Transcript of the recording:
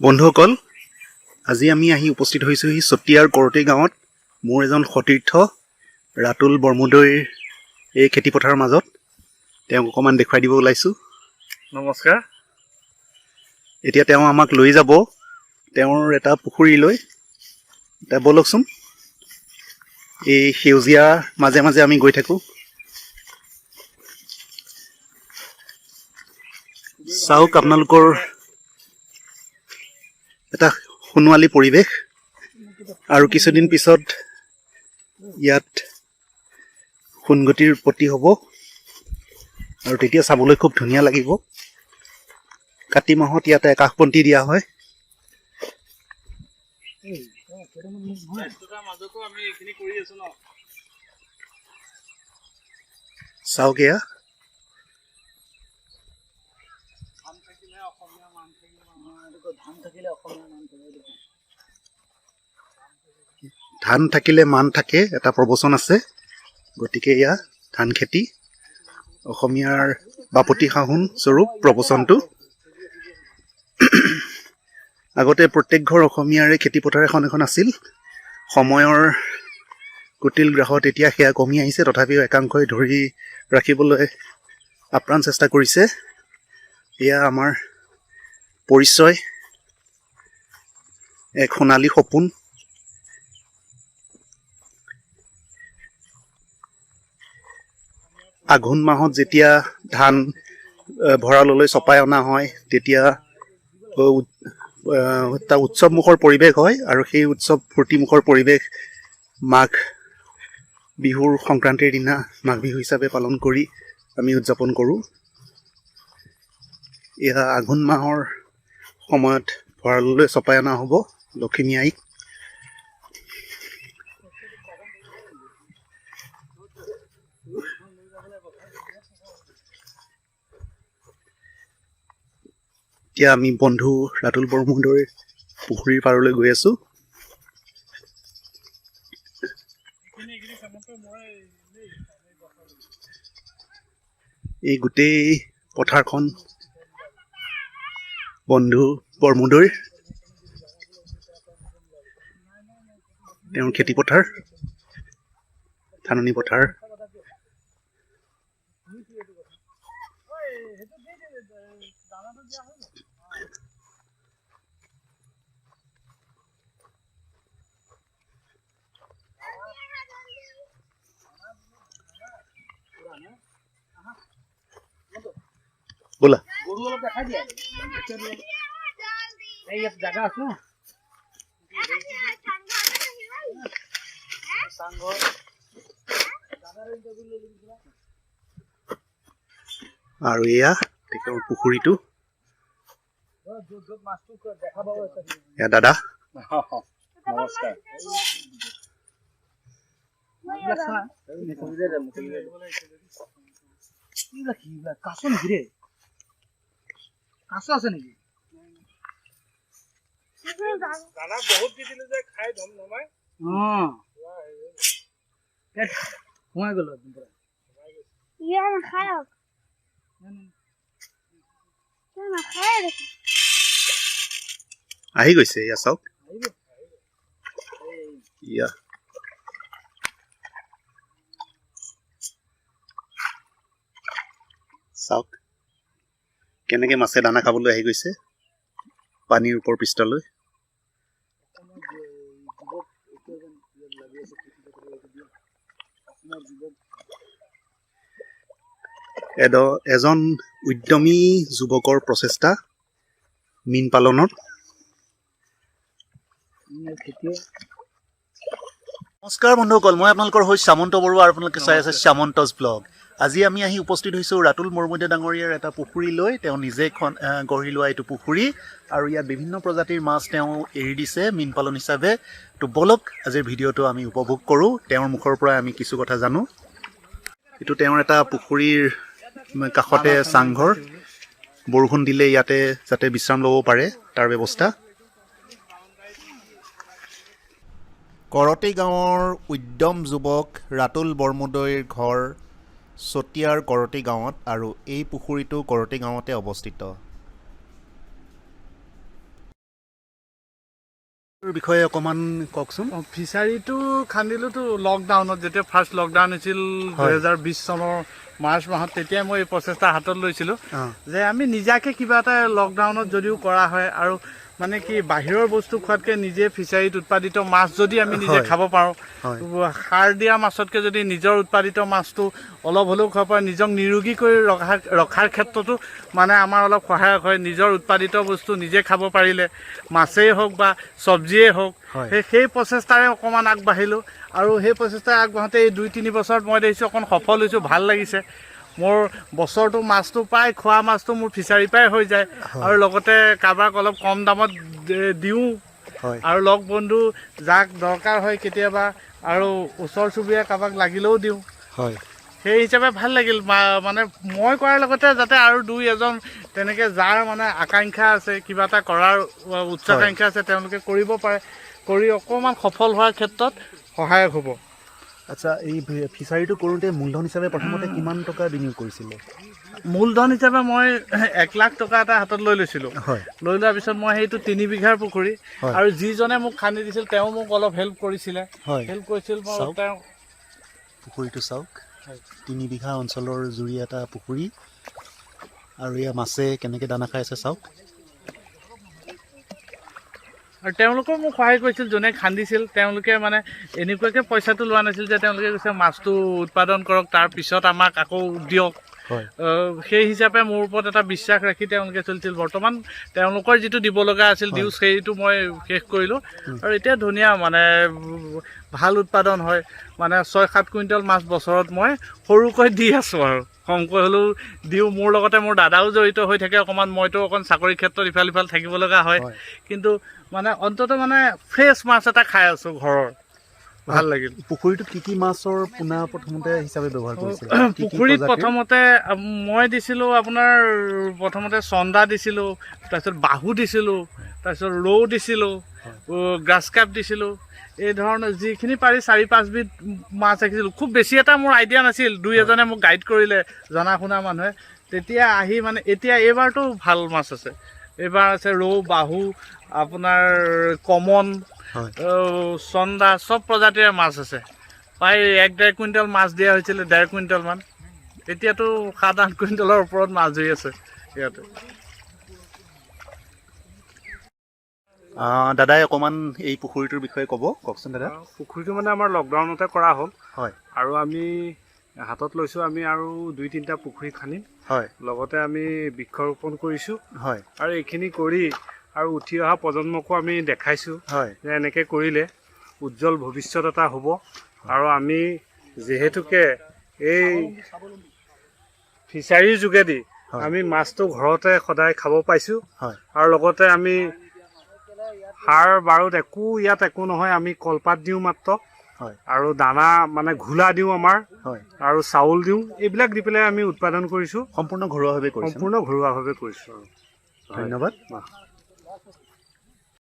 বন্ধুসকল, আজি আমি উপস্থিত হৈছোঁ চতিয়াৰ কৰতি গাঁৱত। মোৰ এজন সতীৰ্থ ৰাতুল বৰমুদৈৰ এই খেতিপথাৰৰ মাজত তেওঁক অকণমান দেখুৱাই দিব ওলাইছোঁ। নমস্কাৰ। এতিয়া তেওঁ আমাক লৈ যাব তেওঁৰ এটা পুখুৰীলৈ। এতিয়া ব'লকচোন, এই সেউজীয়া মাজে মাজে আমি গৈ থাকোঁ। চাওক আপোনালোকৰ এটা সোণোৱালী পৰিৱেশ, আৰু কিছুদিন পিছত ইয়াত সোণগতিৰ উৎপত্তি হ'ব আৰু তেতিয়া চাবলৈ খুব ধুনীয়া লাগিব। কাতি মাহত ইয়াতে আকাশবন্তি দিয়া হয়। চাওক এয়া ধান থাকিলে মান থাকে, এটা প্ৰবচন আছে। গতিকে এয়া ধান খেতি, অসমীয়াৰ বাপতি সাহোন স্বৰূপ প্ৰবচনটো। আগতে প্ৰত্যেক ঘৰ অসমীয়াৰে খেতিপথাৰ এখন এখন আছিল। সময়ৰ কুটিল গ্ৰাসত এতিয়া সেয়া কমি আহিছে, তথাপিও একাংশই ধৰি ৰাখিবলৈ আপ্ৰাণ চেষ্টা কৰিছে। এয়া আমাৰ পৰিচয়, এক সোণালী সপোন। আঘোণ মাহত যেতিয়া ধান ভঁৰাললৈ চপাই অনা হয়, তেতিয়া এটা উৎসৱমুখৰ পৰিৱেশ হয়, আৰু সেই উৎসৱ ফূৰ্তিমুখৰ পৰিৱেশ মাঘ বিহুৰ সংক্ৰান্তিৰ দিনা মাঘ বিহু হিচাপে পালন কৰি আমি উদযাপন কৰোঁ। এয়া আঘোণ মাহৰ সময়ত ভঁৰাললৈ চপাই অনা হ'ব লখিমী আইক। এতিয়া আমি বন্ধু ৰাতুল বৰমুদৈৰ পুখুৰীৰ পাৰলৈ গৈ আছোঁ। এই গোটেই পথাৰখন বন্ধু বৰমুদৈৰ, তেওঁৰ খেতিপথাৰ, ধাননি পথাৰ। ব'লা আৰু এয়া তেওঁৰ পুখুৰীটো। এয়া দাদা, নমস্কাৰ। কাছ আছে নেকি? দানা বহুত দি দিলে যে খাই ধম নমাই সোমাই গ'ল। আহি গৈছে। এয়া চাওক, ইয়া চাওক কেনেকৈ মাছে দানা খাবলৈ আহি গৈছে পানীৰ ওপৰ পৃষ্ঠলৈ। এজন উদ্যমী যুৱকৰ প্ৰচেষ্টা মীন পালনত। নমস্কাৰ বন্ধুসকল, মই আপোনালোকৰ হৈ শ্যামন্ত বৰুৱা, আৰু আপোনালোকে চাই আছে শ্যামন্তস ব্লগ। আজি আমি উপস্থিত হৈছোঁ ৰাতুল বৰমুদৈ ডাঙৰীয়াৰ এটা পুখুৰীলৈ। তেওঁ নিজে গঢ়ি লোৱা এইটো পুখুৰী, আৰু ইয়াত বিভিন্ন প্ৰজাতিৰ মাছ তেওঁ এৰি দিছে মীন পালন হিচাপে। তো বলক আজিৰ ভিডিঅ'টো আমি উপভোগ কৰোঁ, তেওঁৰ মুখৰ পৰা আমি কিছু কথা জানো। এইটো তেওঁৰ এটা পুখুৰীৰ কাষতে চাংঘৰ, বৰষুণ দিলে ইয়াতে যাতে বিশ্ৰাম ল'ব পাৰে তাৰ ব্যৱস্থা। কৰতি গাঁৱৰ উদ্যম যুৱক ৰাতুল বৰমুদৈৰ ঘৰ চতিয়াৰ কৰতি গাঁৱত, আৰু এই পুখুৰীটো কৰতি গাঁৱতে অৱস্থিত। বিষয়ে অকণমান কওকচোন। ফিচাৰীটো খান্দিলোতো লকডাউনত, যেতিয়া ফাৰ্ষ্ট লকডাউন হৈছিল 2020 চনৰ মাৰ্চ মাহত, তেতিয়াই মই এই প্ৰচেষ্টা হাতত লৈছিলোঁ যে আমি নিজাকৈ কিবা এটা লকডাউনত যদিও কৰা হয় আৰু মানে কি বাহিৰৰ বস্তু খোৱাতকৈ নিজে ফিচাৰীত উৎপাদিত মাছ যদি আমি নিজে খাব পাৰোঁ, সাৰ দিয়া মাছতকৈ যদি নিজৰ উৎপাদিত মাছটো অলপ হ'লেও খাব পাৰোঁ, নিজক নিৰোগী কৰি ৰখাৰ ক্ষেত্ৰতো মানে আমাৰ অলপ সহায়ক হয়। নিজৰ উৎপাদিত বস্তু নিজে খাব পাৰিলে, মাছেই হওক বা চব্জিয়েই হওক, সেই প্ৰচেষ্টাৰে অকণমান আগবাঢ়িলোঁ। আৰু সেই প্ৰচেষ্টাৰে আগবাঢ়োতে এই 2-3 বছৰত মই দেখিছোঁ অকণ সফল হৈছোঁ, ভাল লাগিছে। মোৰ বছৰটো মাছটো প্ৰায় খোৱা মাছটো মোৰ ফিচাৰীৰ পৰাই হৈ যায় আৰু লগতে কাৰোবাক অলপ কম দামত দিওঁ আৰু লগ বন্ধু যাক দৰকাৰ হয় কেতিয়াবা আৰু ওচৰ চুবুৰীয়া কাৰোবাক লাগিলেও দিওঁ। সেই হিচাপে ভাল লাগিল। মানে মই কৰাৰ লগতে যাতে আৰু 2-এজন তেনেকৈ যাৰ মানে আকাংক্ষা আছে, কিবা এটা কৰাৰ উচ্চাকাংক্ষা আছে, তেওঁলোকে কৰিব পাৰে, কৰি অকণমান সফল হোৱাৰ ক্ষেত্ৰত সহায়ক হ'ব। আচ্ছা, এই ফিচাৰীটো কৰোঁতে মূলধন হিচাপে প্ৰথমতে কিমান টকা বিনিয়োগ কৰিছিলে? মূলধন হিচাপে মই 1 লাখ টকা এটা হাতত লৈ লৈছিলোঁ। লৈ লোৱাৰ পিছত মই সেইটো 3 বিঘাৰ পুখুৰী, আৰু যিজনে মোক খান্দি দিছিল তেওঁ মোক অলপ হেল্প কৰিছিল। তেওঁ পুখুৰীটো চাওক, 3 বিঘা অঞ্চলৰ জুৰি এটা পুখুৰী, আৰু এয়া মাছে কেনেকৈ দানা খাই আছে চাওক। আৰু তেওঁলোকেও মোক সহায় কৰিছিল, যোনে খান্দিছিল। তেওঁলোকে মানে এনেকুৱাকৈ পইচাটো লোৱা নাছিল যে তেওঁলোকে কৈছে মাছটো উৎপাদন কৰক, তাৰপিছত আমাক আকৌ দিয়ক। সেই হিচাপে মোৰ ওপৰত এটা বিশ্বাস ৰাখি তেওঁলোকে চলিছিল। বৰ্তমান তেওঁলোকৰ যিটো দিব লগা আছিল ডিউজ, সেইটো মই শেষ কৰিলোঁ। আৰু এতিয়া ধুনীয়া মানে ভাল উৎপাদন হয়। মানে 6-7 কুইণ্টেল মাছ বছৰত মই সৰুকৈ দি আছোঁ, আৰু কমকৈ হ'লেও দিওঁ। মোৰ লগতে মোৰ দাদাও জড়িত হৈ থাকে অকণমান। মইতো অকণ চাকৰি ক্ষেত্ৰত ইফাল সিফাল থাকিব লগা হয়, কিন্তু মানে অন্ততঃ মানে ফ্ৰেছ মাছ এটা খাই আছোঁ ঘৰৰ। ভাল লাগিল। পুখুৰীটোত কি মাছৰ পোনা প্ৰথমতে হিচাপে ব্যৱহাৰ কৰিছিল? পুখুৰীত প্ৰথমতে মই দিছিলোঁ আপোনাৰ প্ৰথমতে চন্দা দিছিলোঁ, তাৰপিছত বাহু দিছিলোঁ, তাৰপিছত ৰৌ দিছিলোঁ, গ্ৰাছ কাপ দিছিলোঁ। এই ধৰণৰ যিখিনি পাৰি 4-5 বিধ মাছ ৰাখিছিলোঁ। খুব বেছি এটা মোৰ আইডিয়া নাছিল, 2-এজনে মোক গাইড কৰিলে, জনা শুনা মানুহে। তেতিয়া আহি মানে এতিয়া এইবাৰতো ভাল মাছ আছে। এইবাৰ আছে ৰৌ, বাহু, আপোনাৰ কমন, চন্দা, চব প্ৰজাতিৰে মাছ আছে। প্ৰায় 1-1.5 কুইণ্টেল মাছ দিয়া হৈছিলে, 1.5 কুইণ্টেলমান। এতিয়াতো 7-8 কুইণ্টেলৰ ওপৰত মাছ ধৰি আছে ইয়াতে। দাদাই অকণমান এই পুখুৰীটোৰ বিষয়ে কওকচোন দাদা। পুখুৰীটো মানে আমাৰ লকডাউনতে কৰা হ'ল, হয়, আৰু আমি হাতত লৈছোঁ। আমি আৰু 2-3টা পুখুৰী খান্দিম, লগতে আমি বৃক্ষৰোপণ কৰিছোঁ, আৰু এইখিনি কৰি আৰু উঠি অহা প্ৰজন্মকো আমি দেখাইছোঁ যে এনেকৈ কৰিলে উজ্জ্বল ভৱিষ্যত এটা হ'ব। আৰু আমি যিহেতুকে এই ফিচাৰীৰ যোগেদি আমি মাছটো ঘৰতে সদায় খাব পাইছোঁ, আৰু লগতে আমি সাৰ বাৰুদ ইয়াত একো নহয়। আমি কলপাত দিওঁ মাত্ৰ, আৰু দানা মানে ঘোলা দিওঁ আমাৰ, আৰু চাউল দিওঁ। এইবিলাক দি পেলাই আমি উৎপাদন কৰিছোঁ। সম্পূৰ্ণ ঘৰুৱাভাৱে কৰিছোঁ। ধন্যবাদ।